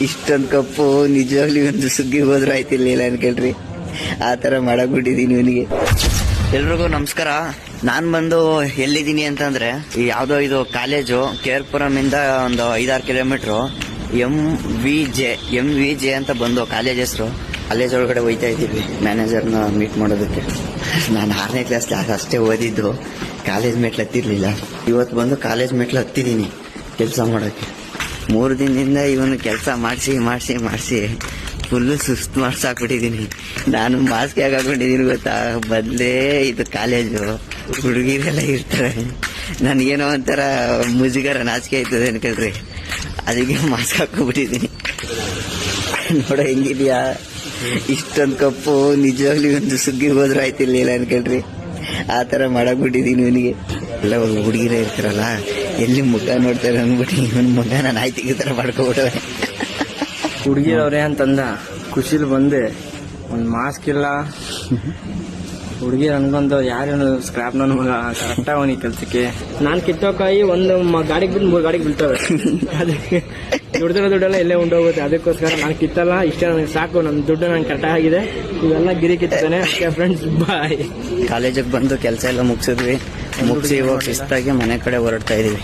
ಇಷ್ಟೊಂದು ಕಪ್ಪು ನಿಜವಾಗ್ಲಿ ಒಂದು ಸುಗ್ಗಿ ಹೋದ್ರು ಆಯ್ತಿರ್ಲಿಲ್ಲ ಅನ್ಕೇಳ್ರಿ, ಆ ತರ ಮಾಡಕ್ಬಿಟ್ಟಿದೀನಿ ಇವನಿಗೆ. ಎಲ್ರಿಗೂ ನಮಸ್ಕಾರ. ನಾನ್ ಬಂದು ಎಲ್ಲಿದ್ದೀನಿ ಅಂತಂದ್ರೆ ಯಾವ್ದೋ ಇದು ಕಾಲೇಜು ಕೇರ್ಪುರಂ ಇಂದ ಒಂದು 5-6 ಕಿಲೋಮೀಟರ್ MVJ ಅಂತ ಬಂದು ಕಾಲೇಜ್ ಹೆಸರು. ಕಾಲೇಜ್ ಒಳಗಡೆ ಹೋಯ್ತಾ ಇದ್ದೀವಿ ಮ್ಯಾನೇಜರ್ನ ಮೀಟ್ ಮಾಡೋದಕ್ಕೆ. ನಾನು 6ನೇ ಕ್ಲಾಸ್ ಅಷ್ಟೇ ಓದಿದ್ದು, ಕಾಲೇಜ್ ಮೆಟ್ಲು ಹತ್ತಿರ್ಲಿಲ್ಲ. ಇವತ್ತು ಬಂದು ಕಾಲೇಜ್ ಮೆಟ್ಲು ಹತ್ತಿದ್ದೀನಿ ಕೆಲಸ ಮಾಡೋಕ್ಕೆ. 3 ದಿನದಿಂದ ಇವನು ಕೆಲಸ ಮಾಡಿಸಿ ಫುಲ್ಲು ಸುಸ್ತು ಮಾಡ್ಸಾಕ್ಬಿಟ್ಟಿದ್ದೀನಿ. ನಾನು ಮಾಸ್ಕ್ ಯಾಕೆ ಹಾಕೊಂಡಿದ್ದೀನಿ ಗೊತ್ತಾ? ಮೊದಲೇ ಇದು ಕಾಲೇಜು, ಹುಡುಗಿರೆಲ್ಲ ಇರ್ತಾರೆ, ನನಗೇನೋ ಒಂಥರ ಮುಜುಗರ ನಾಚಿಕೆ ಆಯ್ತದೆ ಅನ್ಕಲ್ರಿ, ಅದಕ್ಕೆ ಮಾಸ್ಕ್ ಹಾಕೊಂಡ್ಬಿಟ್ಟಿದ್ದೀನಿ. ನೋಡೋ ಹೆಂಗಿದ್ಯಾ, ಇಷ್ಟೊಂದು ಕಪ್ಪು ನಿಜವಾಗ್ಲಿ ಒಂದು ಸುಗ್ಗಿ ಹೋದ್ರು ಆಯ್ತಿರ್ಲಿಲ್ಲ ಅನ್ಕಲ್ರಿ, ಆ ತರ ಮಾಡಕ್ಬಿಟ್ಟಿದ್ದೀನಿ ಇವನಿಗೆ. ಎಲ್ಲ ಹುಡುಗಿರೇ ಇರ್ತಾರಲ್ಲ, ಎಲ್ಲಿ ಮುಖ ನೋಡ್ತಾರೆ ಅಂದ್ಬಿಟ್ಟು ಇವನ್ ಮುಖ ನಾನು ಆಯ್ತಿಗೆ ತರ ಮಾಡ್ಕೊಬಿಟ್ಟವೆ. ಹುಡುಗಿರವ್ರೆ ಅಂತಂದ ಖುಷಿಲ್ ಬಂದೆ, ಒಂದ್ ಮಾಸ್ಕ್ ಇಲ್ಲ. ಹುಡುಗಿರ್ ಅನ್ಕೊಂಡ್ ಯಾರೇನು ಸ್ಕ್ರಾಪ್ ನನ್ನ ಮಗ ಕರೆಕ್ಟ್ ಅವನಿ ಕೆಲ್ಸಕ್ಕೆ. ನಾನ್ ಕಿತ್ತೋಕಾಯಿ ಒಂದು ಗಾಡಿಗೆ ಬಿದ್ದು 3 ಗಾಡಿಗೆ ಬೀಳ್ತವೆ. ಅದಕ್ಕೆ ದುಡ್ಡೆಲ್ಲ ಎಲ್ಲೇ ಉಂಡೋಗುತ್ತೆ. ಅದಕ್ಕೋಸ್ಕರ ನಾನು ಕಿತ್ತಲ್ಲ, ಇಷ್ಟ ನನಗೆ ಸಾಕು, ನನ್ನ ದುಡ್ಡು ನಂಗೆ ಕರೆಕ್ಟ್ ಆಗಿದೆ. ಇವೆಲ್ಲ ಗಿರಿ ಕಿತ್ತಾನೆ. Friends bye. ಕಾಲೇಜಿಗೆ ಬಂದು ಕೆಲಸ ಎಲ್ಲ ಮುಗಿಸಿದ್ವಿ, ಮುಗಿಸಿ ಇವಾಗ ಶಿಸ್ತಾಗಿ ಮನೆ ಕಡೆ ಹೊರಡ್ತಾ ಇದೀವಿ.